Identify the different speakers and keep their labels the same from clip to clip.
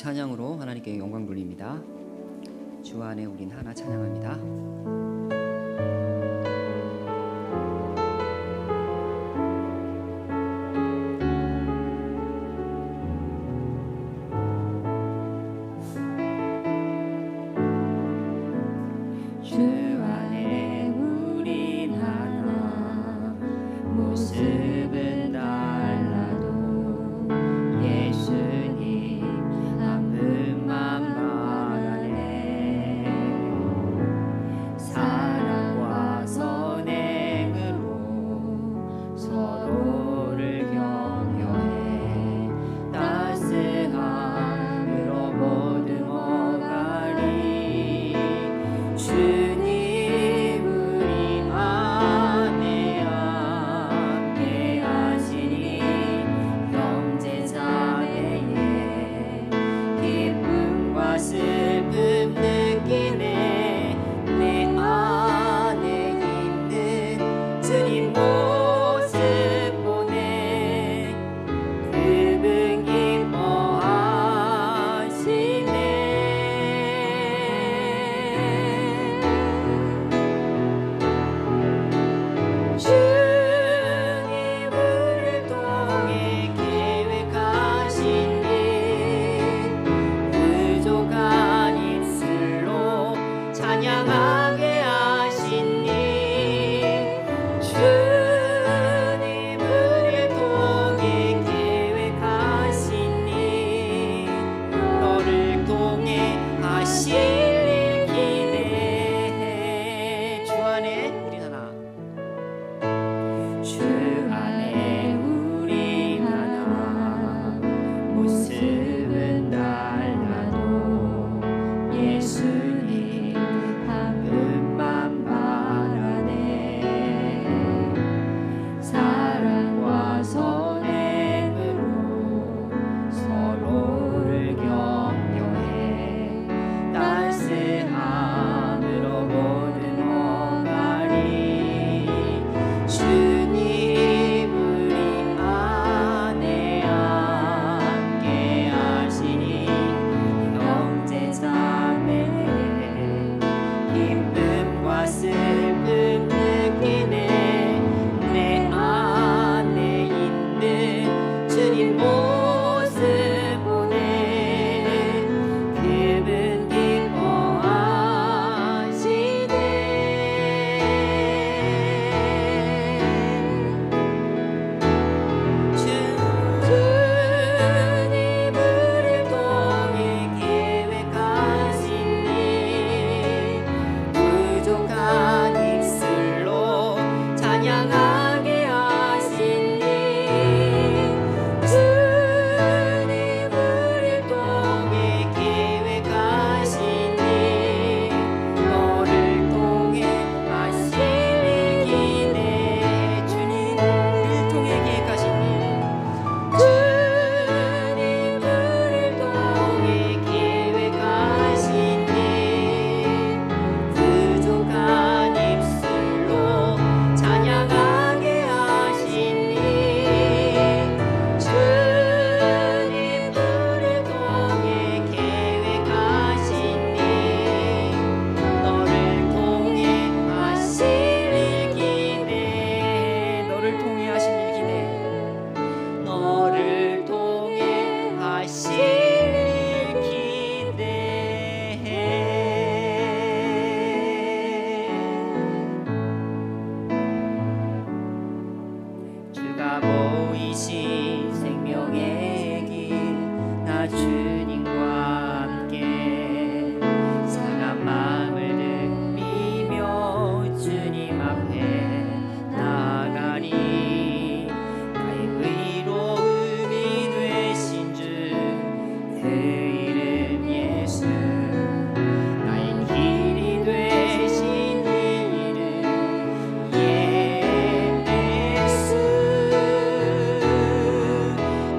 Speaker 1: 찬양으로 하나님께 영광 돌립니다. 주 안에 우린 하나 찬양합니다.
Speaker 2: 모습은 달라도 예수님 한 분만 바라네. 사랑과 선행으로 서로를 격려해 따스함으로 모두 오가리. 주님 우리 안에 함께 하시니 형제자매의 기쁨과 슬픔 느끼네. 내 안에 있는 주님 모습 보네. 그분 기뻐하시네. 주님을 통해 계획하신 일 부족한 입술로 찬양하게 하신 일. 주님을 통해 계획하신 일 너를 통해 하실 일 기대해. 주 안에 우리 하나. 주 안에 우리 하나. 모습은 달라도 예수님 한 분만 바라네. 사랑과 선행으로 서로를 격려해 따스함으로 모든 오가리. 주님 우리 안에 함께 하시니 형제자매의 기쁨과 슬픔 느끼네. 내 안에 있는 주님 모습 보네. 그분 기뻐하시네. 주님을 통해 계획하신 일 부족한 입술로 찬양하게 하신 일. 주님을 통해 계획하신 일 너를 통해 하실 일 기대해. 주님을 통해 계획하신 일. 주님을 통해 계획하신 일 부족한 입술로 찬양하게 하신 일. 주님을 통해 계획하신 일 너를 통해 하실 일 기대해. 너를 통해 하신 일 기대해. 너를 통해 하실 일 기대해. 주가 보이신 생명의 길 나 주님과 함께 상한 마음을 들이며 주님 앞에 나아가리. 나의 의로움이 되신 주 그 이름 예수. 나의 길이 되신 이 이름 예수.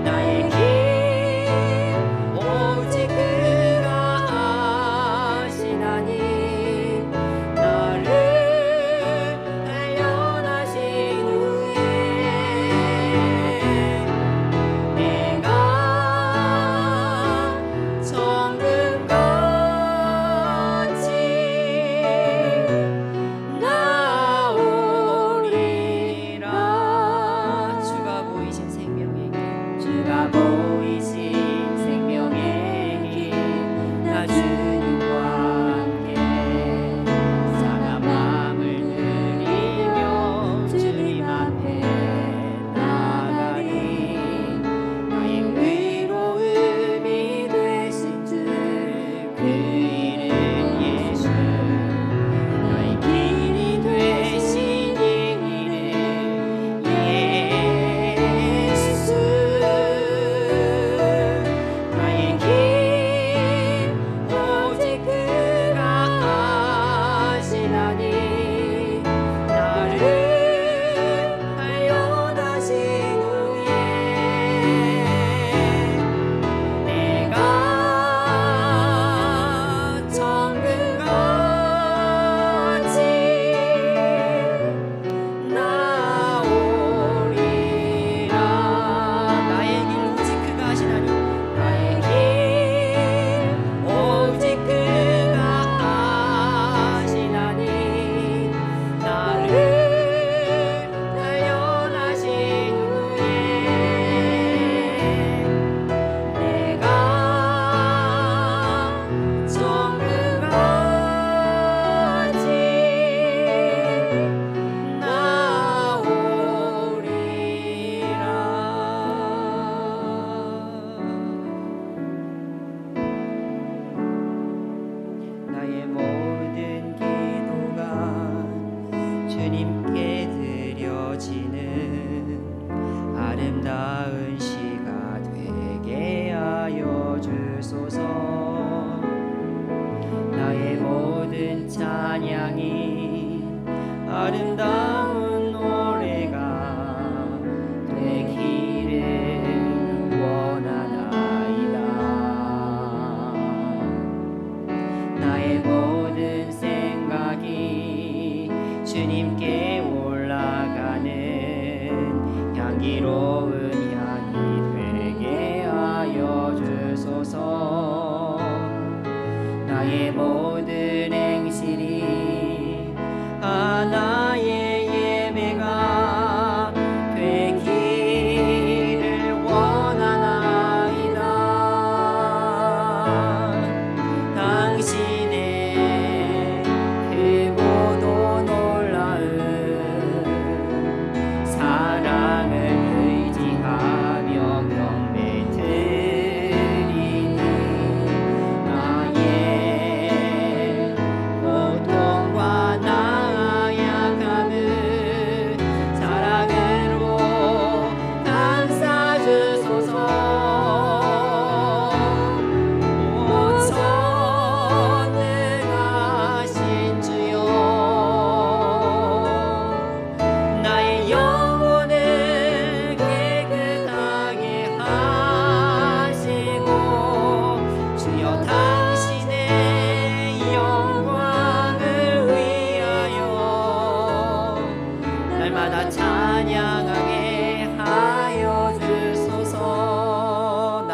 Speaker 2: 나의 길 찬양이 아름다운 노래가 되기를 원하나이다. 나의 모든 생각이 주님께 올라가는 향기로운 향이 되게 하여 주소서. 나의 모든 행실이 하나의 예배가 되기를 원하나이다. 당신의 크고도 놀라운 사랑을 의지하며 경배 드리니 나의 고통과 나약함을 사랑으로 감싸 주소서. 오 전능하신 주여, 나의 영혼을 깨끗하게 하시고 주여 당신의 영광을 위하여 날마다 찬양하게 하여 주소서.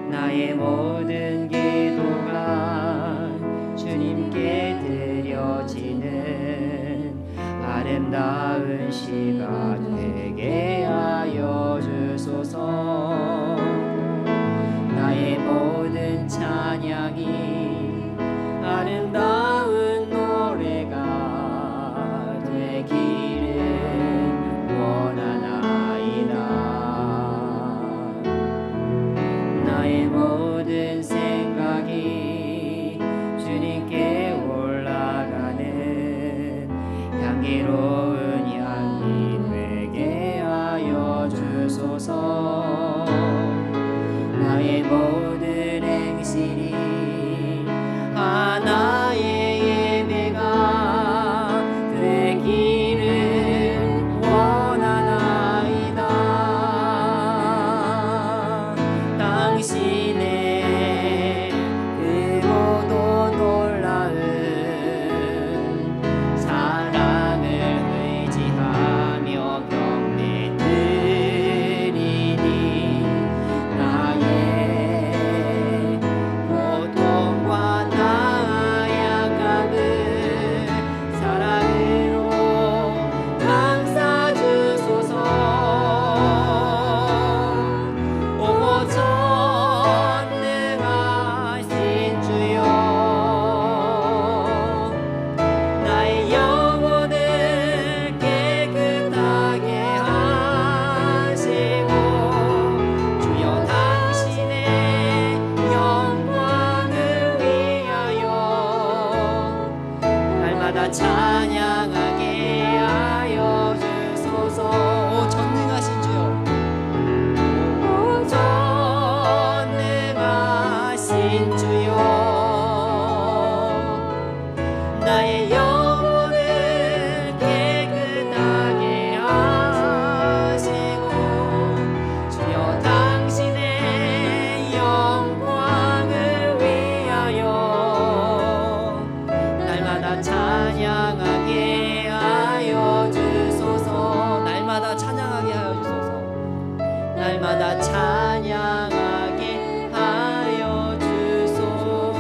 Speaker 2: 나의 모든 기도가 주님께 드려지는 아름다운 시가 되게 하여 주소서. 나의 모든 찬양이 아름다운 노래가 되기를 원하나이다. 나의 모든 생각이 주님께 올라가는 향기로운 향이 되게 하여 주소서. 나의 모든 행실이 하나의 예배가 되기를 원하나이다. 당신의 크고도 놀라운 사랑을 의지하며 경배 드리니 나의 고통과 나약함을 사랑으로 감싸 주소서. 오 전능하신 주여, 나의 영혼을 깨끗하게 하시고 주여 당신의 영광을 위하여 날마다 찬양하게 하여 주소서. 오 전능하신 주여, 오 전능하신 주여, 나의 영혼을 깨끗하게 하시고 주여 당신의 영광을 위하여 날마다 찬양하게 하여 주소서. 날마다 찬양하게 하여 주소서. 날마다 찬양하게 하여 주소서.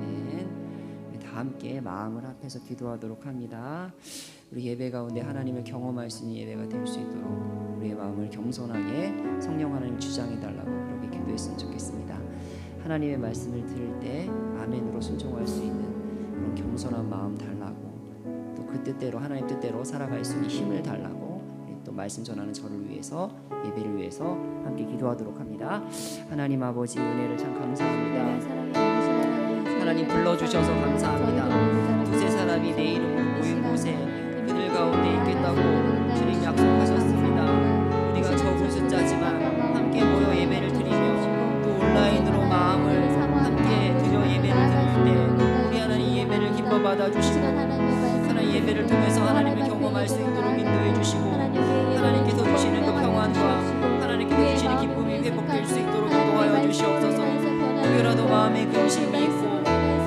Speaker 2: 아멘. 다 함께 마음을 합해서 기도하도록 합니다. 우리 예배 가운데 하나님을 경험할 수 있는 예배가 될 수 있도록 우리의 마음을 겸손하게 성령 하나님 주장해 달라고 그렇게 기도했으면 좋겠습니다. 하나님의 말씀을 들을 때 아멘으로 순종할 수 있는 그런 겸손한 마음 달라고, 또 그 뜻대로 하나님 뜻대로 살아갈 수 있는 힘을 달라고 우리 또 말씀 전하는 저를 위해서, 예배를 위해서 함께 기도하도록 합니다. 하나님 아버지 은혜를 참 감사합니다. 하나님 불러주셔서 감사합니다. 두세 사람이 내 이름으로 모인 곳에 그들 가운데 있겠다고 주님 약속하셨습니다. 우리가 적은 숫자지만 함께 모여 예배를 드리며 또 받아 주시고 하나님 예배를 통해서 하나님을 경험할 수 있도록 인도해 주시고 하나님께서 주시는 그 평안과 하나님께서 주시는 기쁨이 회복될 수 있도록 인도하여 주시옵소서. 혹여라도 마음에 근심이 있고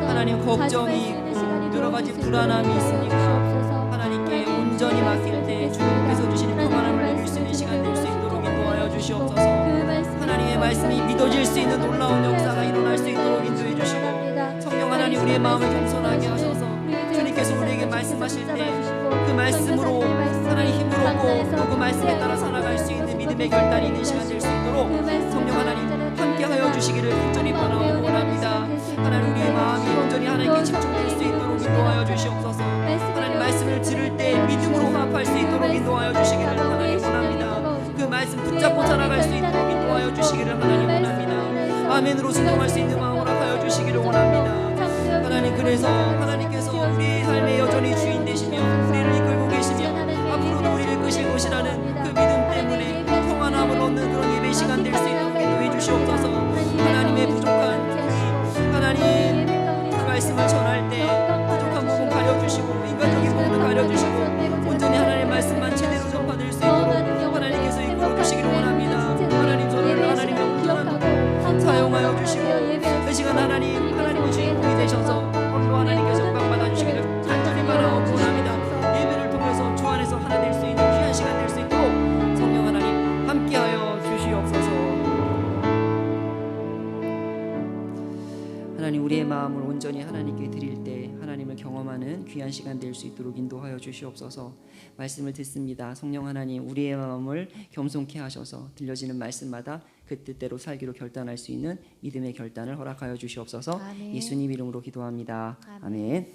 Speaker 2: 하나님 걱정이 있고 여러 가지 불안함이 있으니까 하나님께 온전히 맡길 때 주님께서 주시는 평안함을 누릴 수 있는 시간 될 수 있도록 인도하여 주시옵소서. 하나님의 말씀이 믿어질 수 있는 놀라운 역사가 일어날 수 있도록 인도해 주시고 성령 하나님 우리의 마음을 겸손하게 하셔서 주님께서 우리에게 말씀하실 때 그 말씀으로 하나님 힘을 얻고 또 그 말씀에 따라 살아갈 수 있는 믿음의 결단이 있는 시간 될 수 있도록 성령 하나님 함께하여 주시기를 간절히 바라고 원합니다. 하나님 우리의 마음이 온전히 하나님께 집중될 수 있도록 인도하여 주시옵소서. 하나님 말씀을 들을 때 믿음으로 화합할 수 있도록 인도하여 주시기를 하나님 원합니다. 그 말씀 붙잡고 살아갈 수 있도록 인도하여 주시기를 하나님 원합니다. 아멘으로 순종할 수 있는 마음으로 하여 주시기를 원합니다. 하나님 그래서 하나님께서 우리의 삶에 여전히 주인 되시며 우리를 이끌고 계시며 앞으로도 우리를 끄실 것이라는 그 믿음 때문에 평안함을 얻는 그런 예배 시간 될 수 있도록 인도해 주시옵소서. 하나님의 부족한 하나님 그 말씀을 전할 때 부족한 부분 가려주시고 인간적인 부분을 가려주시고 온전히 하나님의 말씀만 제대로 전파될 수 있도록 하나님께서 이끌어 주시기를 원합니다. 하나님 저를 하나님의 온전한 도구 사용하여 주시고 이 시간 하나님의 주인공이 되셔서 오늘도 하나님께서 영광 받아주시기를 간절히 바라옵고 원합니다. 예배를 통해서 주 안에서 하나 될 수 있는 귀한 시간 될 수 있도록 성령 하나님 함께하여 주시옵소서. 하나님 우리의 마음을 온전히 하나님께 드릴 때 하나님을 경험하는 귀한 시간 될 수 있도록 인도하여 주시옵소서. 말씀을 듣습니다. 성령 하나님 우리의 마음을 겸손케 하셔서 들려지는 말씀마다 그 뜻대로 살기로 결단할 수 있는 믿음의 결단을 허락하여 주시옵소서.
Speaker 3: 아멘.
Speaker 2: 예수님 이름으로 기도합니다. 아멘.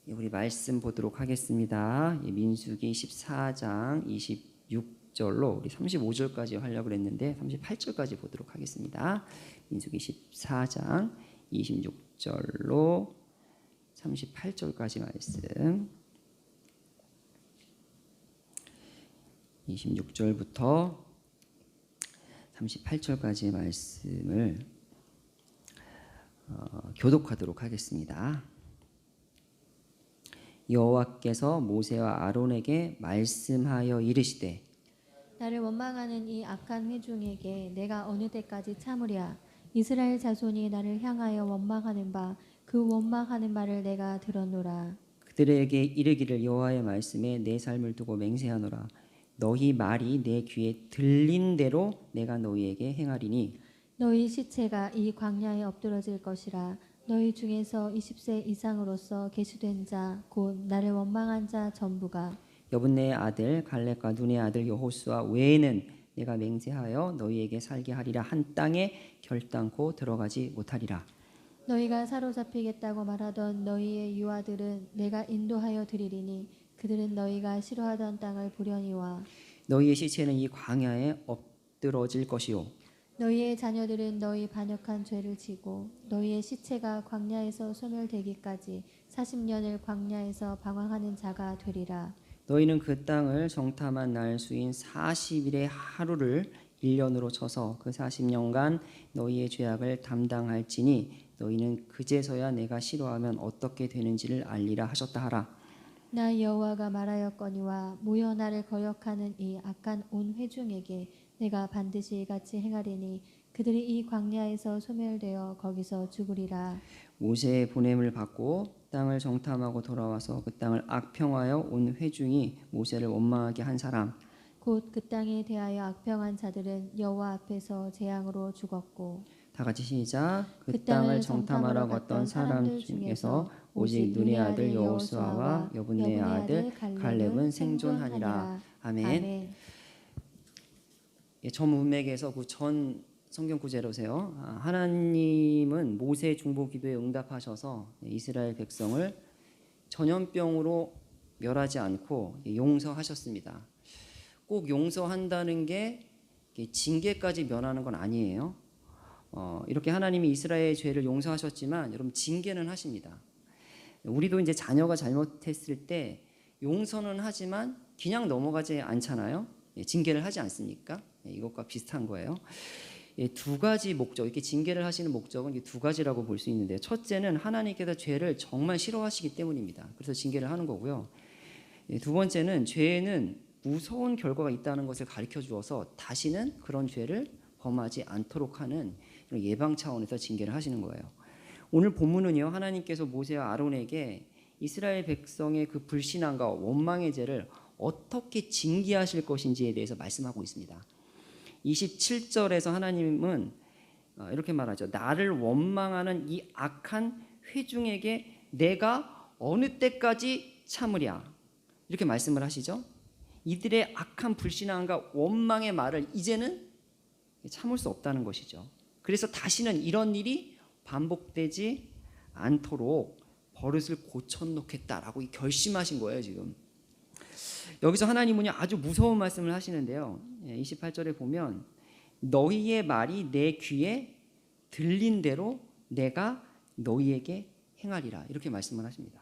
Speaker 2: 우리 말씀 보도록 하겠습니다. 민수기 14장 26절로 우리 35절까지 하려고 했는데 38절까지 보도록 하겠습니다. 민수기 14장 26절로 38절까지 말씀 26절부터 38절까지의 말씀을 교독하도록 하겠습니다. 여호와께서 모세와 아론에게 말씀하여 이르시되
Speaker 3: 나를 원망하는 이 악한 회중에게 내가 어느 때까지 참으랴. 이스라엘 자손이 나를 향하여 원망하는 바 그 원망하는 말을 내가 들었노라.
Speaker 2: 그들에게 이르기를 여호와의 말씀에 내 삶을 두고 맹세하노라. 너희 말이 내 귀에 들린 대로 내가 너희에게 행하리니
Speaker 3: 너희 시체가 이 광야에 엎드러질 것이라. 너희 중에서 20세 이상으로서 계수된 자 곧 나를 원망한 자 전부가
Speaker 2: 여분네의 아들 갈렙과 눈의 아들 여호수아 외에는 내가 맹세하여 너희에게 살게 하리라 한 땅에 결단코 들어가지 못하리라.
Speaker 3: 너희가 사로잡히겠다고 말하던 너희의 유아들은 내가 인도하여 드리리니 그들은 너희가 싫어하던 땅을 보려니와
Speaker 2: 너희의 시체는 이 광야에 엎드러질 것이요
Speaker 3: 너희의 자녀들은 너희 반역한 죄를 지고 너희의 시체가 광야에서 소멸되기까지 40년을 광야에서 방황하는 자가 되리라.
Speaker 2: 너희는 그 땅을 정탐한 날 수인 40일의 하루를 1년으로 쳐서 그 40년간 너희의 죄악을 담당할지니 너희는 그제서야 내가 싫어하면 어떻게 되는지를 알리라 하셨다 하라.
Speaker 3: 나 여호와가 말하였거니와 모여 나를 거역하는 이 악한 온 회중에게 내가 반드시 이같이 행하리니 그들이 이 광야에서 소멸되어 거기서 죽으리라.
Speaker 2: 모세의 보냄을 받고 땅을 정탐하고 돌아와서 그 땅을 악평하여 온 회중이 모세를 원망하게 한 사람
Speaker 3: 곧 그 땅에 대하여 악평한 자들은 여호와 앞에서 재앙으로 죽었고
Speaker 2: 다 같이 시작. 그 땅을 정탐하러 갔던 사람 중에서 오직 눈의 아들 여호수아와 여분네의 아들 갈렙은 생존하니라. 아멘. 전 문맥에서 그 전 성경 구절로세요. 하나님은 모세 중보 기도에 응답하셔서 이스라엘 백성을 전염병으로 멸하지 않고 용서하셨습니다. 꼭 용서한다는 게 징계까지 면하는 건 아니에요. 이렇게 하나님이 이스라엘의 죄를 용서하셨지만 여러분 징계는 하십니다. 우리도 이제 자녀가 잘못했을 때 용서는 하지만 그냥 넘어가지 않잖아요. 징계를 하지 않습니까? 이것과 비슷한 거예요. 두 가지 목적, 이렇게 징계를 하시는 목적은 이게 두 가지라고 볼 수 있는데요. 첫째는 하나님께서 죄를 정말 싫어하시기 때문입니다. 그래서 징계를 하는 거고요. 두 번째는 죄에는 무서운 결과가 있다는 것을 가르쳐 주어서 다시는 그런 죄를 범하지 않도록 하는 예방 차원에서 징계를 하시는 거예요. 오늘 본문은요, 하나님께서 모세와 아론에게 이스라엘 백성의 그 불신앙과 원망의 죄를 어떻게 징계하실 것인지에 대해서 말씀하고 있습니다. 27절에서 하나님은 이렇게 말하죠. 나를 원망하는 이 악한 회중에게 내가 어느 때까지 참으랴, 이렇게 말씀을 하시죠. 이들의 악한 불신앙과 원망의 말을 이제는 참을 수 없다는 것이죠. 그래서 다시는 이런 일이 반복되지 않도록 버릇을 고쳐놓겠다라고 결심하신 거예요. 지금 여기서 하나님은 아주 무서운 말씀을 하시는데요. 28절에 보면 너희의 말이 내 귀에 들린 대로 내가 너희에게 행하리라, 이렇게 말씀을 하십니다.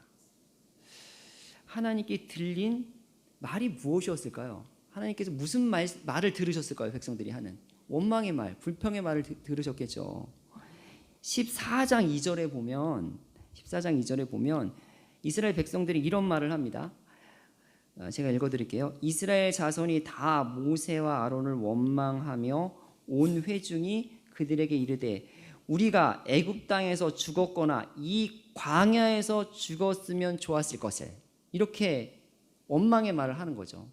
Speaker 2: 하나님께 들린 말이 무엇이었을까요? 하나님께서 무슨 말을 들으셨을까요? 백성들이 하는 원망의 말, 불평의 말을 들으셨겠죠. 14장 2절에 보면 이스라엘 백성들이 이런 말을 합니다. 제가 읽어드릴게요. 이스라엘 자손이 다 모세와 아론을 원망하며 온 회중이 그들에게 이르되 우리가 애굽 땅에서 죽었거나 이 광야에서 죽었으면 좋았을 것을, 이렇게 원망의 말을 하는 거죠.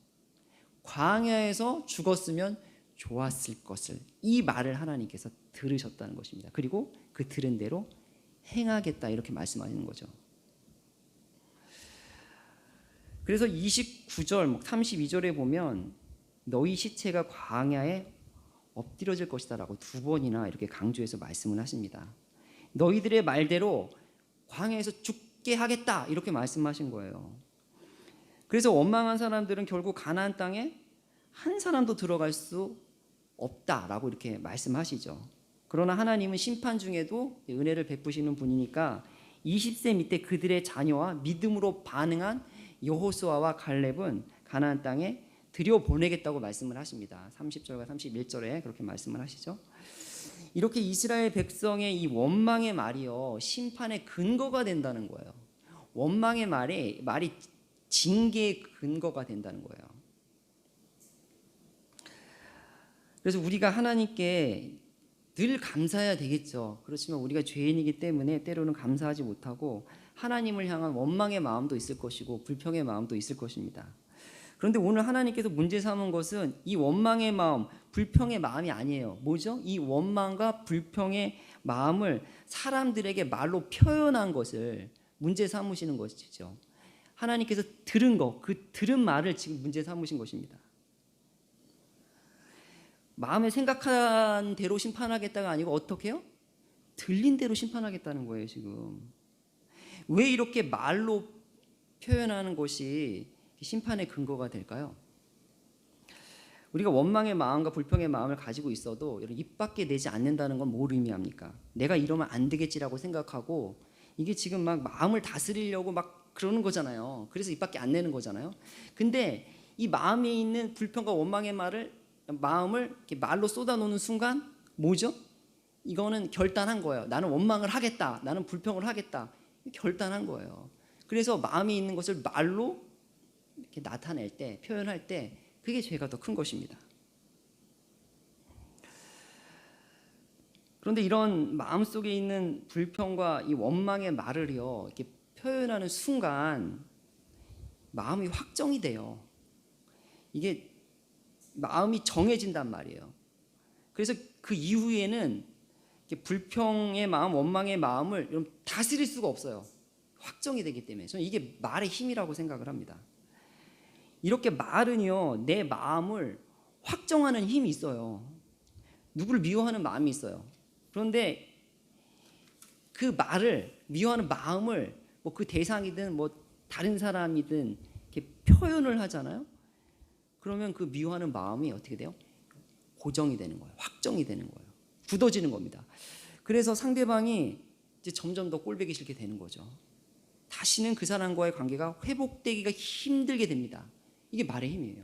Speaker 2: 광야에서 죽었으면 좋았을 것을, 이 말을 하나님께서 들으셨다는 것입니다. 그리고 그 들은 대로 행하겠다, 이렇게 말씀하시는 거죠. 그래서 29절, 32절에 보면 너희 시체가 광야에 엎드려질 것이다 라고 두 번이나 이렇게 강조해서 말씀을 하십니다. 너희들의 말대로 광야에서 죽게 하겠다, 이렇게 말씀하신 거예요. 그래서 원망한 사람들은 결국 가나안 땅에 한 사람도 들어갈 수 없다라고 이렇게 말씀하시죠. 그러나 하나님은 심판 중에도 은혜를 베푸시는 분이니까 20세 밑에 그들의 자녀와 믿음으로 반응한 여호수아와 갈렙은 가나안 땅에 들여보내겠다고 말씀을 하십니다. 30절과 31절에 그렇게 말씀을 하시죠. 이렇게 이스라엘 백성의 이 원망의 말이요, 심판의 근거가 된다는 거예요. 원망의 말이 징계의 근거가 된다는 거예요. 그래서 우리가 하나님께 늘 감사해야 되겠죠. 그렇지만 우리가 죄인이기 때문에 때로는 감사하지 못하고 하나님을 향한 원망의 마음도 있을 것이고 불평의 마음도 있을 것입니다. 그런데 오늘 하나님께서 문제 삼은 것은 이 원망의 마음, 불평의 마음이 아니에요. 뭐죠? 이 원망과 불평의 마음을 사람들에게 말로 표현한 것을 문제 삼으시는 것이죠. 하나님께서 들은 거, 그 들은 말을 지금 문제 삼으신 것입니다. 마음에 생각한 대로 심판하겠다가 아니고 어떻게 해요? 들린 대로 심판하겠다는 거예요. 지금 왜 이렇게 말로 표현하는 것이 심판의 근거가 될까요? 우리가 원망의 마음과 불평의 마음을 가지고 있어도 입 밖에 내지 않는다는 건 뭘 의미합니까? 내가 이러면 안 되겠지라고 생각하고 이게 지금 막 마음을 다스리려고 막 그러는 거잖아요. 그래서 입 밖에 안 내는 거잖아요. 근데 이 마음에 있는 불평과 원망의 마음을 이렇게 말로 쏟아놓는 순간 뭐죠? 이거는 결단한 거예요. 나는 원망을 하겠다. 나는 불평을 하겠다. 결단한 거예요. 그래서 마음에 있는 것을 말로 이렇게 나타낼 때, 표현할 때 그게 죄가 더 큰 것입니다. 그런데 이런 마음속에 있는 불평과 이 원망의 말을요, 이렇게 표현하는 순간 마음이 확정이 돼요. 이게 마음이 정해진단 말이에요. 그래서 그 이후에는 불평의 마음, 원망의 마음을 다스릴 수가 없어요. 확정이 되기 때문에 저는 이게 말의 힘이라고 생각을 합니다. 이렇게 말은요, 내 마음을 확정하는 힘이 있어요. 누구를 미워하는 마음이 있어요. 그런데 그 말을, 미워하는 마음을 그 대상이든 다른 사람이든 이렇게 표현을 하잖아요. 그러면 그 미워하는 마음이 어떻게 돼요? 고정이 되는 거예요. 확정이 되는 거예요. 굳어지는 겁니다. 그래서 상대방이 이제 점점 더 꼴보기 싫게 되는 거죠. 다시는 그 사람과의 관계가 회복되기가 힘들게 됩니다. 이게 말의 힘이에요.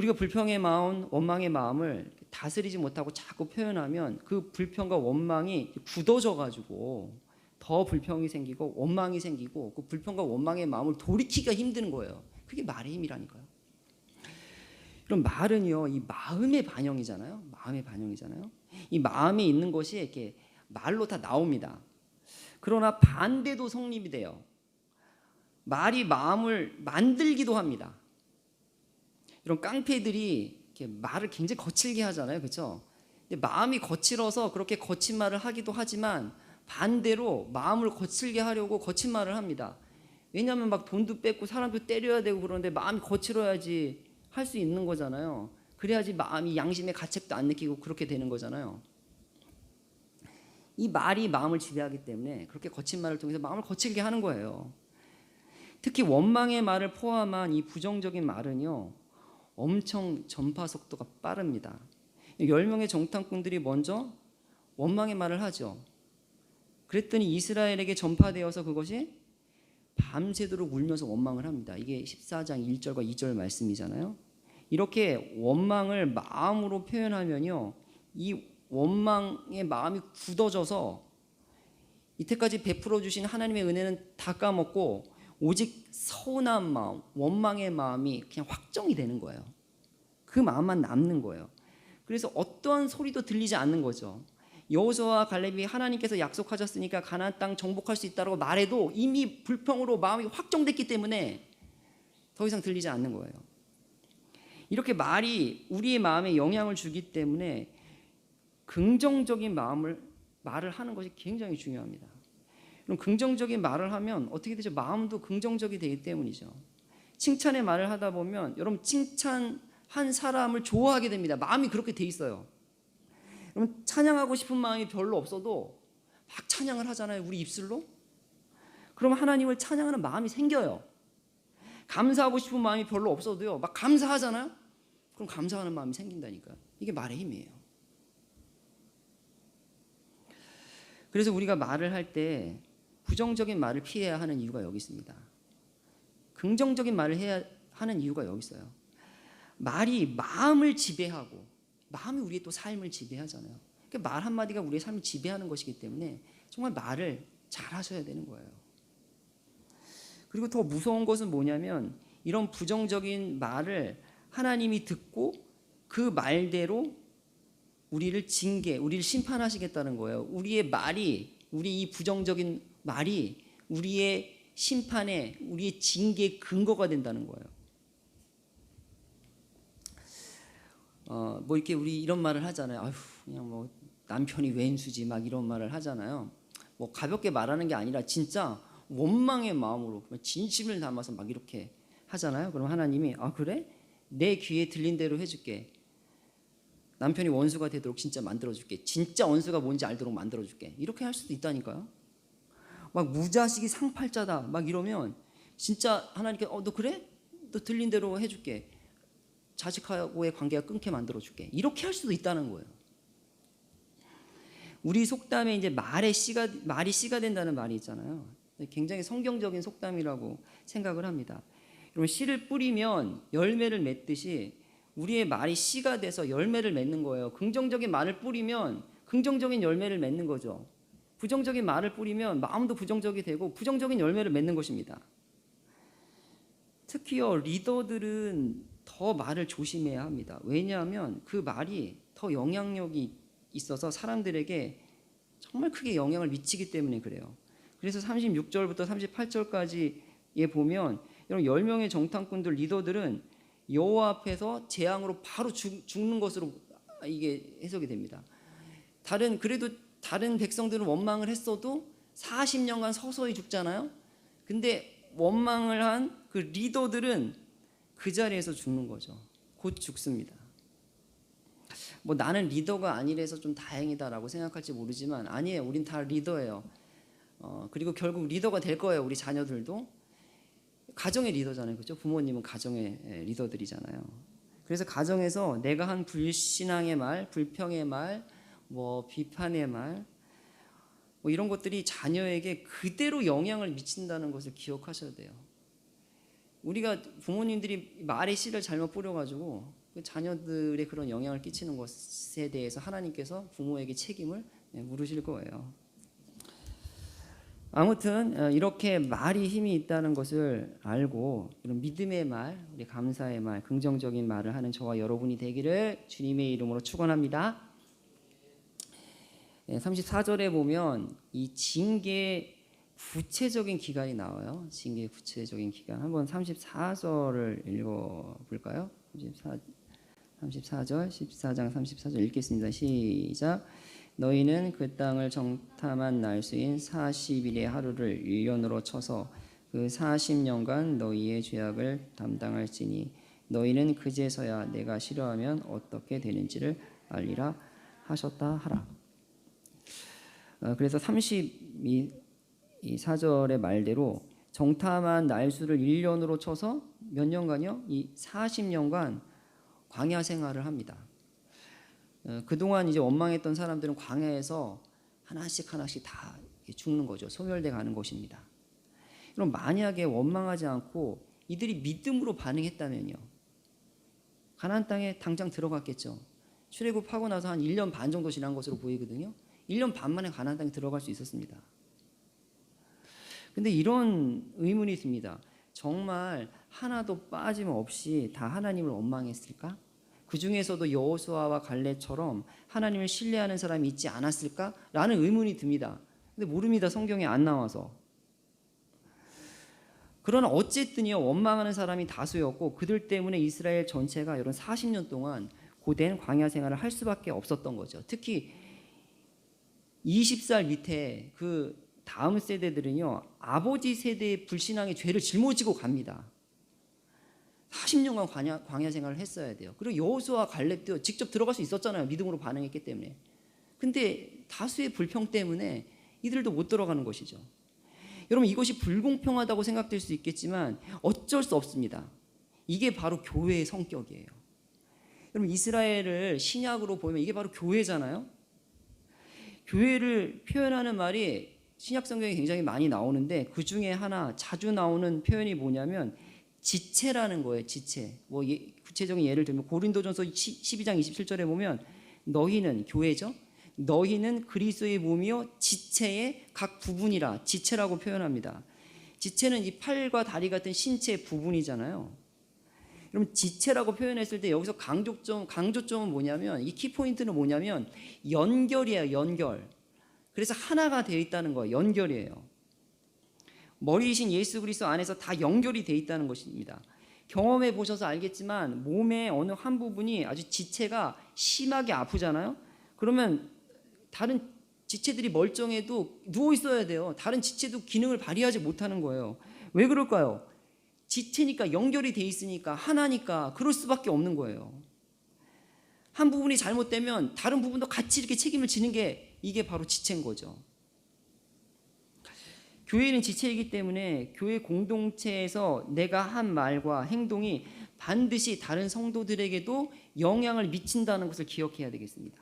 Speaker 2: 우리가 불평의 마음, 원망의 마음을 다스리지 못하고 자꾸 표현하면 그 불평과 원망이 굳어져 가지고 더 불평이 생기고 원망이 생기고 그 불평과 원망의 마음을 돌이키기가 힘든 거예요. 그게 말의 힘이라니까요. 그럼 말은요, 이 마음의 반영이잖아요. 마음의 반영이잖아요. 이 마음에 있는 것이 이렇게 말로 다 나옵니다. 그러나 반대도 성립이 돼요. 말이 마음을 만들기도 합니다. 이런 깡패들이 이렇게 말을 굉장히 거칠게 하잖아요, 그렇죠? 근데 마음이 거칠어서 그렇게 거친 말을 하기도 하지만 반대로 마음을 거칠게 하려고 거친 말을 합니다. 왜냐하면 막 돈도 뺏고 사람도 때려야 되고 그러는데 마음이 거칠어야지 할 수 있는 거잖아요. 그래야지 마음이 양심의 가책도 안 느끼고 그렇게 되는 거잖아요. 이 말이 마음을 지배하기 때문에 그렇게 거친 말을 통해서 마음을 거칠게 하는 거예요. 특히 원망의 말을 포함한 이 부정적인 말은요, 엄청 전파 속도가 빠릅니다. 10명의 정탐꾼들이 먼저 원망의 말을 하죠. 그랬더니 이스라엘에게 전파되어서 그것이 밤새도록 울면서 원망을 합니다. 이게 14장 1절과 2절 말씀이잖아요. 이렇게 원망을 마음으로 표현하면요, 이 원망의 마음이 굳어져서 이때까지 베풀어 주신 하나님의 은혜는 다 까먹고 오직 서운한 마음, 원망의 마음이 그냥 확정이 되는 거예요. 그 마음만 남는 거예요. 그래서 어떠한 소리도 들리지 않는 거죠. 여호수아와 갈렙이 하나님께서 약속하셨으니까 가나안 땅 정복할 수 있다고 말해도 이미 불평으로 마음이 확정됐기 때문에 더 이상 들리지 않는 거예요. 이렇게 말이 우리의 마음에 영향을 주기 때문에 긍정적인 말을 하는 것이 굉장히 중요합니다. 그럼 긍정적인 말을 하면 어떻게 되죠? 마음도 긍정적이 되기 때문이죠. 칭찬의 말을 하다 보면 여러분 칭찬한 사람을 좋아하게 됩니다. 마음이 그렇게 돼 있어요. 그럼 찬양하고 싶은 마음이 별로 없어도 막 찬양을 하잖아요. 우리 입술로. 그럼 하나님을 찬양하는 마음이 생겨요. 감사하고 싶은 마음이 별로 없어도요, 막 감사하잖아요. 그럼 감사하는 마음이 생긴다니까요. 이게 말의 힘이에요. 그래서 우리가 말을 할 때 부정적인 말을 피해야 하는 이유가 여기 있습니다. 긍정적인 말을 해야 하는 이유가 여기 있어요. 말이 마음을 지배하고 마음이 우리의 또 삶을 지배하잖아요. 그러니까 말 한마디가 우리의 삶을 지배하는 것이기 때문에 정말 말을 잘 하셔야 되는 거예요. 그리고 더 무서운 것은 뭐냐면 이런 부정적인 말을 하나님이 듣고 그 말대로 우리를 우리를 심판하시겠다는 거예요. 우리의 말이, 우리 이 부정적인 말이 우리의 심판에, 우리의 징계의 근거가 된다는 거예요. 뭐 이렇게 우리 이런 말을 하잖아요. 아휴, 그냥 뭐 남편이 왼수지 막 이런 말을 하잖아요. 뭐 가볍게 말하는 게 아니라 진짜 원망의 마음으로 진심을 담아서 막 이렇게 하잖아요. 그럼 하나님이 그래? 내 귀에 들린 대로 해줄게. 남편이 원수가 되도록 진짜 만들어줄게. 진짜 원수가 뭔지 알도록 만들어줄게. 이렇게 할 수도 있다니까요. 막 무자식이 상팔자다 막 이러면 진짜 하나님께 너 그래? 너 들린 대로 해줄게. 자식하고의 관계가 끊게 만들어줄게. 이렇게 할 수도 있다는 거예요. 우리 속담에 이제 말이 씨가 된다는 말이 있잖아요. 굉장히 성경적인 속담이라고 생각을 합니다. 여러분, 씨를 뿌리면 열매를 맺듯이 우리의 말이 씨가 돼서 열매를 맺는 거예요. 긍정적인 말을 뿌리면 긍정적인 열매를 맺는 거죠. 부정적인 말을 뿌리면 마음도 부정적이 되고 부정적인 열매를 맺는 것입니다. 특히요, 리더들은 더 말을 조심해야 합니다. 왜냐하면 그 말이 더 영향력이 있어서 사람들에게 정말 크게 영향을 미치기 때문에 그래요. 그래서 36절부터 38절까지에 보면 여러분 10명의 정탐꾼들 리더들은 여호와 앞에서 재앙으로 바로 죽는 것으로 이게 해석이 됩니다. 그래도 다른 백성들은 원망을 했어도 40년간 서서히 죽잖아요. 근데 원망을 한 그 리더들은 그 자리에서 죽는 거죠. 곧 죽습니다. 뭐 나는 리더가 아니라서 좀 다행이다라고 생각할지 모르지만 아니에요. 우린 다 리더예요. 그리고 결국 리더가 될 거예요. 우리 자녀들도. 가정의 리더잖아요. 그렇죠? 부모님은 가정의 리더들이잖아요. 그래서 가정에서 내가 한 불신앙의 말, 불평의 말, 뭐 비판의 말, 뭐 이런 것들이 자녀에게 그대로 영향을 미친다는 것을 기억하셔야 돼요. 우리가 부모님들이 말의 씨를 잘못 뿌려가지고 그 자녀들의 그런 영향을 끼치는 것에 대해서 하나님께서 부모에게 책임을 물으실 거예요. 아무튼 이렇게 말이 힘이 있다는 것을 알고 이런 믿음의 말, 우리 감사의 말, 긍정적인 말을 하는 저와 여러분이 되기를 주님의 이름으로 축원합니다. 34절에 보면 이 징계의 구체적인 기간이 나와요. 징계의 구체적인 기간. 한번 34절을 읽어볼까요? 34절 14장 34절 읽겠습니다. 시작. 너희는 그 땅을 정탐한 날수인 40일의 하루를 1년으로 쳐서 그 40년간 너희의 죄악을 담당할지니 너희는 그제서야 내가 싫어하면 어떻게 되는지를 알리라 하셨다 하라. 그래서 34절의 말대로 정탐한 날수를 1년으로 쳐서 몇 년간요? 이 40년간 광야 생활을 합니다. 그동안 이제 원망했던 사람들은 광야에서 하나씩 다 죽는 거죠. 소멸돼 가는 것입니다. 그럼 만약에 원망하지 않고 이들이 믿음으로 반응했다면요. 가나안 땅에 당장 들어갔겠죠. 출애굽하고 나서 한 1년 반 정도 지난 것으로 보이거든요. 1년 반 만에 가나안 땅에 들어갈 수 있었습니다. 근데 이런 의문이 듭니다. 정말 하나도 빠짐없이 다 하나님을 원망했을까? 그 중에서도 여호수아와 갈렙처럼 하나님을 신뢰하는 사람이 있지 않았을까? 라는 의문이 듭니다. 근데 모릅니다. 성경에 안 나와서. 그러나 어쨌든요, 원망하는 사람이 다수였고 그들 때문에 이스라엘 전체가 이런 40년 동안 고된 광야 생활을 할 수밖에 없었던 거죠. 특히 20살 밑에 그 다음 세대들은요, 아버지 세대의 불신앙의 죄를 짊어지고 갑니다. 40년간 광야 생활을 했어야 돼요. 그리고 여호수아와 갈렙도 직접 들어갈 수 있었잖아요. 믿음으로 반응했기 때문에. 근데 다수의 불평 때문에 이들도 못 들어가는 것이죠. 여러분, 이것이 불공평하다고 생각될 수 있겠지만 어쩔 수 없습니다. 이게 바로 교회의 성격이에요. 여러분, 이스라엘을 신약으로 보면 이게 바로 교회잖아요. 교회를 표현하는 말이 신약 성경에 굉장히 많이 나오는데 그 중에 하나 자주 나오는 표현이 뭐냐면 지체라는 거예요. 지체. 구체적인 예를 들면 고린도전서 12장 27절에 보면 너희는, 교회죠, 너희는 그리스도의 몸이요 지체의 각 부분이라 지체라고 표현합니다. 지체는 이 팔과 다리 같은 신체의 부분이잖아요. 그럼 지체라고 표현했을 때 여기서 강조점은 뭐냐면, 이 키포인트는 뭐냐면 연결이에요. 연결. 그래서 하나가 되어 있다는 거예요. 연결이에요. 머리이신 예수 그리스도 안에서 다 연결이 되어 있다는 것입니다. 경험해 보셔서 알겠지만 몸의 어느 한 부분이 아주 지체가 심하게 아프잖아요. 그러면 다른 지체들이 멀쩡해도 누워 있어야 돼요. 다른 지체도 기능을 발휘하지 못하는 거예요. 왜 그럴까요? 지체니까, 연결이 돼 있으니까, 하나니까 그럴 수밖에 없는 거예요. 한 부분이 잘못되면 다른 부분도 같이 이렇게 책임을 지는 게 이게 바로 지체인 거죠. 교회는 지체이기 때문에 교회 공동체에서 내가 한 말과 행동이 반드시 다른 성도들에게도 영향을 미친다는 것을 기억해야 되겠습니다.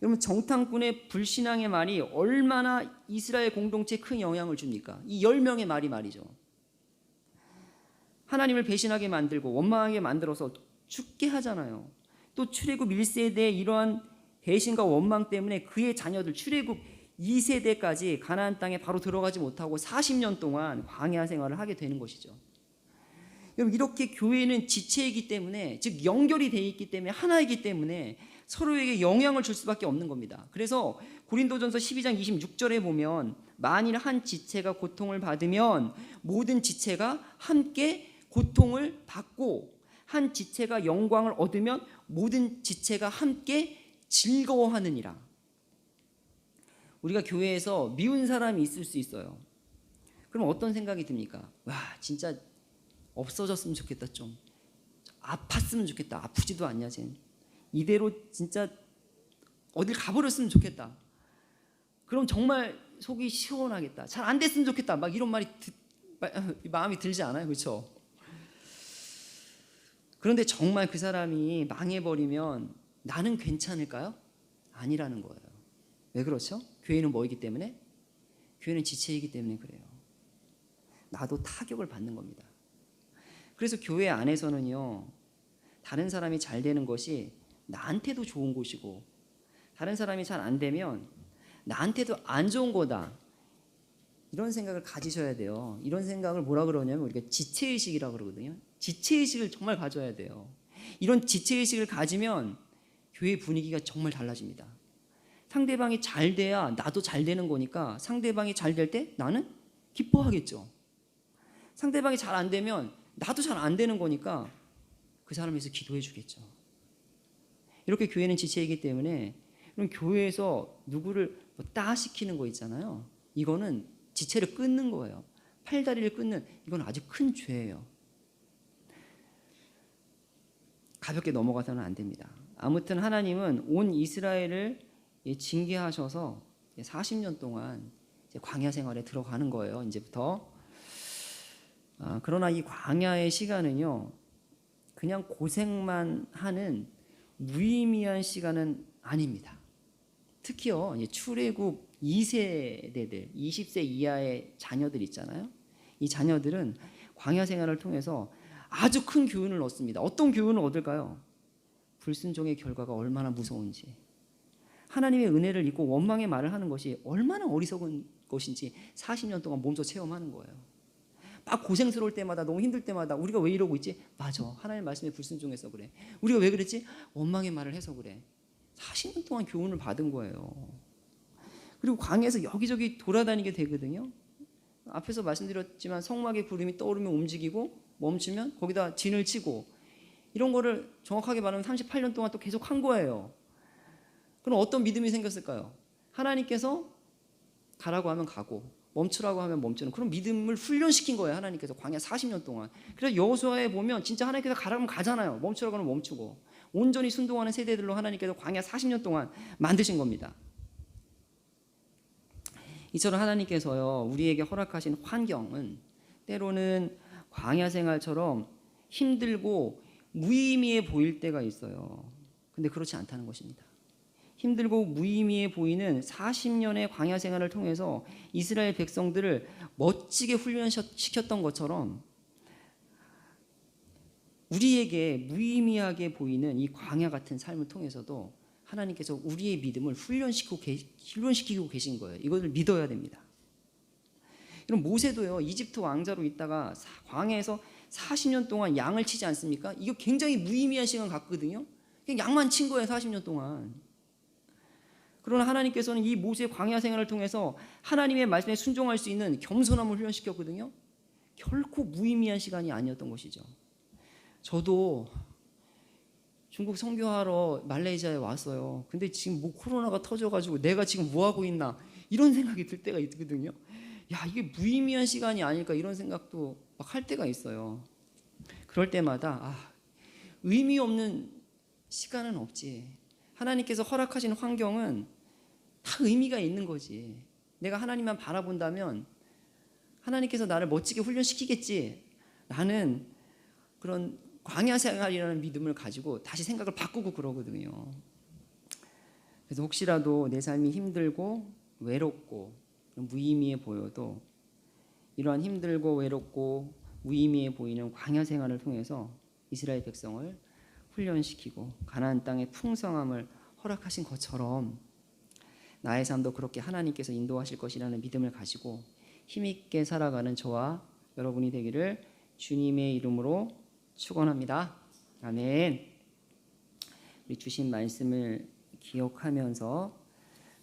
Speaker 2: 여러분, 정탐꾼의 불신앙의 말이 얼마나 이스라엘 공동체에 큰 영향을 줍니까? 이 10명의 말이 말이죠. 하나님을 배신하게 만들고 원망하게 만들어서 죽게 하잖아요. 또 출애굽 1세대의 이러한 배신과 원망 때문에 그의 자녀들 출애굽 2세대까지 가나안 땅에 바로 들어가지 못하고 40년 동안 광야 생활을 하게 되는 것이죠. 여러분, 이렇게 교회는 지체이기 때문에, 즉 연결이 되어 있기 때문에, 하나이기 때문에 서로에게 영향을 줄 수밖에 없는 겁니다. 그래서 고린도전서 12장 26절에 보면 만일 한 지체가 고통을 받으면 모든 지체가 함께 고통을 받고, 한 지체가 영광을 얻으면 모든 지체가 함께 즐거워하느니라. 우리가 교회에서 미운 사람이 있을 수 있어요. 그럼 어떤 생각이 듭니까? 와, 진짜 없어졌으면 좋겠다. 좀 아팠으면 좋겠다. 아프지도 않냐 쟤는. 이대로 진짜 어딜 가버렸으면 좋겠다. 그럼 정말 속이 시원하겠다. 잘 안 됐으면 좋겠다. 막 이런 말이 마음이 들지 않아요? 그렇죠? 그런데 정말 그 사람이 망해버리면 나는 괜찮을까요? 아니라는 거예요. 왜 그렇죠? 교회는 뭐이기 때문에? 교회는 지체이기 때문에 그래요. 나도 타격을 받는 겁니다. 그래서 교회 안에서는요, 다른 사람이 잘 되는 것이 나한테도 좋은 것이고 다른 사람이 잘 안 되면 나한테도 안 좋은 거다, 이런 생각을 가지셔야 돼요. 이런 생각을 뭐라 그러냐면 우리가 지체의식이라고 그러거든요. 지체의식을 정말 가져야 돼요. 이런 지체의식을 가지면 교회 분위기가 정말 달라집니다. 상대방이 잘 돼야 나도 잘 되는 거니까 상대방이 잘 될 때 나는 기뻐하겠죠. 상대방이 잘 안 되면 나도 잘 안 되는 거니까 그 사람을 위해서 기도해 주겠죠. 이렇게 교회는 지체이기 때문에, 그럼 교회에서 누구를 뭐 따시키는 거 있잖아요. 이거는 지체를 끊는 거예요. 팔다리를 끊는, 이건 아주 큰 죄예요. 가볍게 넘어가서는 안 됩니다. 아무튼 하나님은 온 이스라엘을 징계하셔서 40년 동안 이제 광야 생활에 들어가는 거예요. 이제부터. 그러나 이 광야의 시간은요, 그냥 고생만 하는 무의미한 시간은 아닙니다. 특히요, 출애굽 2세대들, 20세 이하의 자녀들 있잖아요. 이 자녀들은 광야 생활을 통해서 아주 큰 교훈을 얻습니다. 어떤 교훈을 얻을까요? 불순종의 결과가 얼마나 무서운지, 하나님의 은혜를 잊고 원망의 말을 하는 것이 얼마나 어리석은 것인지 40년 동안 몸소 체험하는 거예요. 막 고생스러울 때마다, 너무 힘들 때마다 우리가 왜 이러고 있지? 맞아, 하나님 말씀에 불순종해서 그래. 우리가 왜 그랬지? 원망의 말을 해서 그래. 40년 동안 교훈을 받은 거예요. 그리고 광야에서 여기저기 돌아다니게 되거든요. 앞에서 말씀드렸지만 성막의 구름이 떠오르면 움직이고 멈추면 거기다 진을 치고, 이런 거를 정확하게 말하면 38년 동안 또 계속 한 거예요. 그럼 어떤 믿음이 생겼을까요? 하나님께서 가라고 하면 가고 멈추라고 하면 멈추는 그런 믿음을 훈련시킨 거예요. 하나님께서 광야 40년 동안. 그래서 여호수아에 보면 진짜 하나님께서 가라고 하면 가잖아요. 멈추라고 하면 멈추고, 온전히 순종하는 세대들로 하나님께서 광야 40년 동안 만드신 겁니다. 이처럼 하나님께서요, 우리에게 허락하신 환경은 때로는 광야 생활처럼 힘들고 무의미해 보일 때가 있어요. 근데 그렇지 않다는 것입니다. 힘들고 무의미해 보이는 40년의 광야 생활을 통해서 이스라엘 백성들을 멋지게 훈련시켰던 것처럼 우리에게 무의미하게 보이는 이 광야 같은 삶을 통해서도 하나님께서 우리의 믿음을 훈련시키고 계신 거예요. 이것을 믿어야 됩니다. 그럼 모세도요, 이집트 왕자로 있다가 광야에서 40년 동안 양을 치지 않습니까? 이거 굉장히 무의미한 시간 같거든요. 그냥 양만 친 거예요, 40년 동안. 그러나 하나님께서는 이 모세의 광야 생활을 통해서 하나님의 말씀에 순종할 수 있는 겸손함을 훈련시켰거든요. 결코 무의미한 시간이 아니었던 것이죠. 저도 중국 선교하러 말레이시아에 왔어요. 근데 지금 뭐 코로나가 터져가지고 내가 지금 뭐 하고 있나, 이런 생각이 들 때가 있거든요. 야, 이게 무의미한 시간이 아닐까, 이런 생각도 막 할 때가 있어요. 그럴 때마다 의미 없는 시간은 없지. 하나님께서 허락하신 환경은 다 의미가 있는 거지. 내가 하나님만 바라본다면 하나님께서 나를 멋지게 훈련시키겠지 라는 그런 광야 생활이라는 믿음을 가지고 다시 생각을 바꾸고 그러거든요. 그래서 혹시라도 내 삶이 힘들고 외롭고 무의미해 보여도 이러한 힘들고 외롭고 무의미해 보이는 광야 생활을 통해서 이스라엘 백성을 훈련시키고 가나안 땅의 풍성함을 허락하신 것처럼 나의 삶도 그렇게 하나님께서 인도하실 것이라는 믿음을 가지고 힘있게 살아가는 저와 여러분이 되기를 주님의 이름으로 축원합니다. 아멘. 우리 주신 말씀을 기억하면서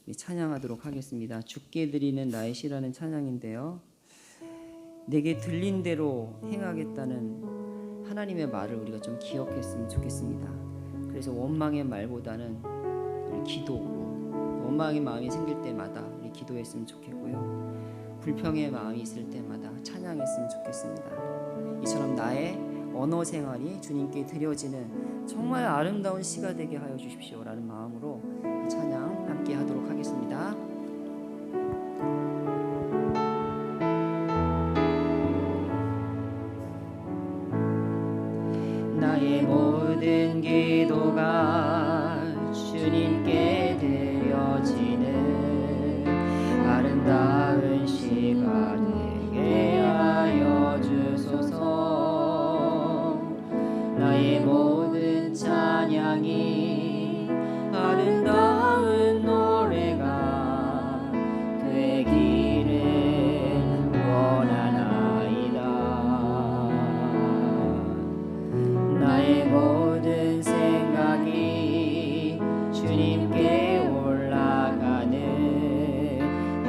Speaker 2: 우리 찬양하도록 하겠습니다. 주께 드리는 나의 시라는 찬양인데요, 내게 들린 대로 행하겠다는 하나님의 말을 우리가 좀 기억했으면 좋겠습니다. 그래서 원망의 말보다는 우리 기도로, 원망의 마음이 생길 때마다 우리 기도했으면 좋겠고요, 불평의 마음이 있을 때마다 찬양했으면 좋겠습니다. 이처럼 나의 언어 생활이 주님께 드려지는 정말 아름다운 시가 되게 하여 주십시오라는 마음으로 찬양 함께 하도록 하겠습니다. 나의 모든 기도가 주님께 드려지는 아름다운 시가 되게 하여 주소서. 찬양이 아름다운 노래가 되기를 원하나이다. 나의 모든 생각이 주님께 올라가는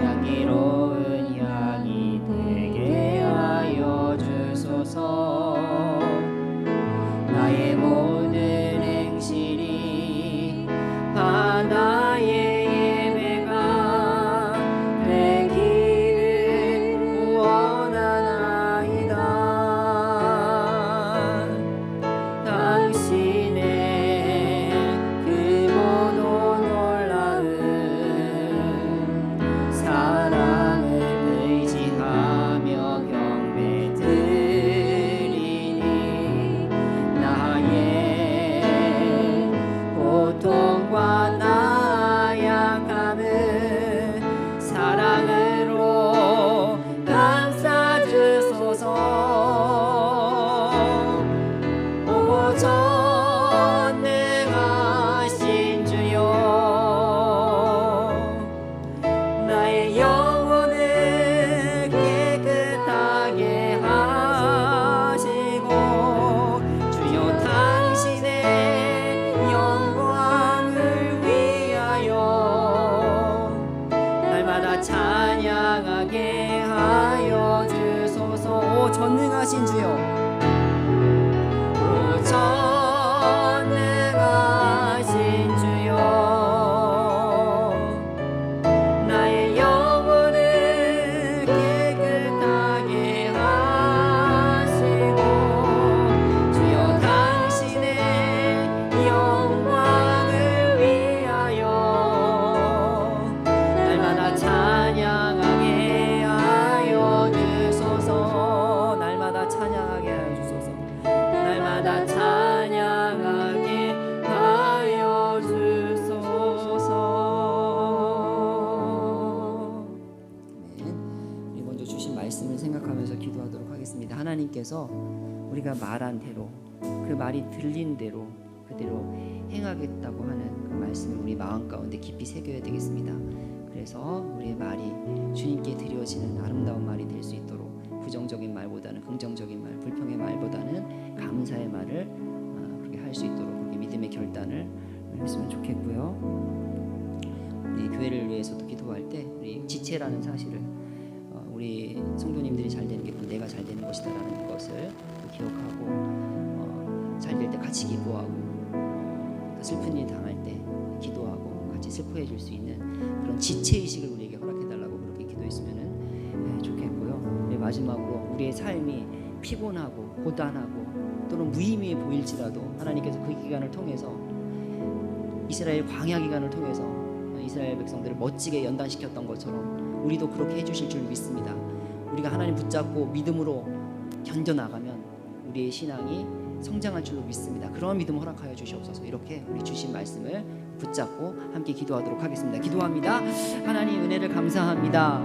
Speaker 2: 향기로운 향이 되게 하여 주소서. 나의 모든 행실이 하나의 예배가 되기를 원하나이다. 당신의 그 모두 놀라운 사랑을 의지하며 경배드리니 나의 고통과 나약함을 사랑으로 감싸주소서. 오고 전능하신 주여, 나의 영혼을 깨끗하게 하시고 주여 당신의 영광을 위하여 날마다 찬양하게 하여 주소서. 오 전능하신 주여, 오 전능하신 주여, 나의 영혼을 깨끗하게 하시고 주여 당신의 영광을 위하여 날마다 찬양하게 하여 주소서. 날마다 찬양하게 하여 주소서. 날마다 찬양하게 하여 주소서. 아멘. 우리 먼저 주신 말씀을 생각하면서 기도하도록 하겠습니다. 하나님께서 우리가 말한 대로, 그 말이 들린 대로 그대로 행하겠다고 하는 그 말씀을 우리 마음 가운데 깊이 새겨야 되겠습니다. 그래서 우리의 말이 주님께 드려지는 아름다운 말이 될 수 있도록 부정적인 말보다는 긍정적인 말, 불평의 말보다는 감사의 말을 그렇게 할 수 있도록 그렇게 믿음의 결단을 했으면 좋겠고요. 우리 교회를 위해서도 기도할 때 우리 지체라는 사실을 우리 성도님들이 잘 되는 게 내가 잘 되는 것이다라는 것을 기억하고 잘 될 때 같이 기도하고 슬픈 일 당할 때 기도하고 같이 슬퍼해 줄 수 있는 그런 지체 의식을 우리에게 허락해 달라고 그렇게 기도했으면 좋겠고요. 네, 마지막으로 우리의 삶이 피곤하고 고단하고 또는 무의미해 보일지라도 하나님께서 그 기간을 통해서 이스라엘 광야 기간을 통해서 이스라엘 백성들을 멋지게 연단시켰던 것처럼 우리도 그렇게 해주실 줄 믿습니다. 우리가 하나님 붙잡고 믿음으로 견뎌나가면 우리의 신앙이 성장할 줄로 믿습니다. 그런 믿음 허락하여 주시옵소서. 이렇게 우리 주신 말씀을 붙잡고 함께 기도하도록 하겠습니다. 기도합니다. 하나님 은혜를 감사합니다.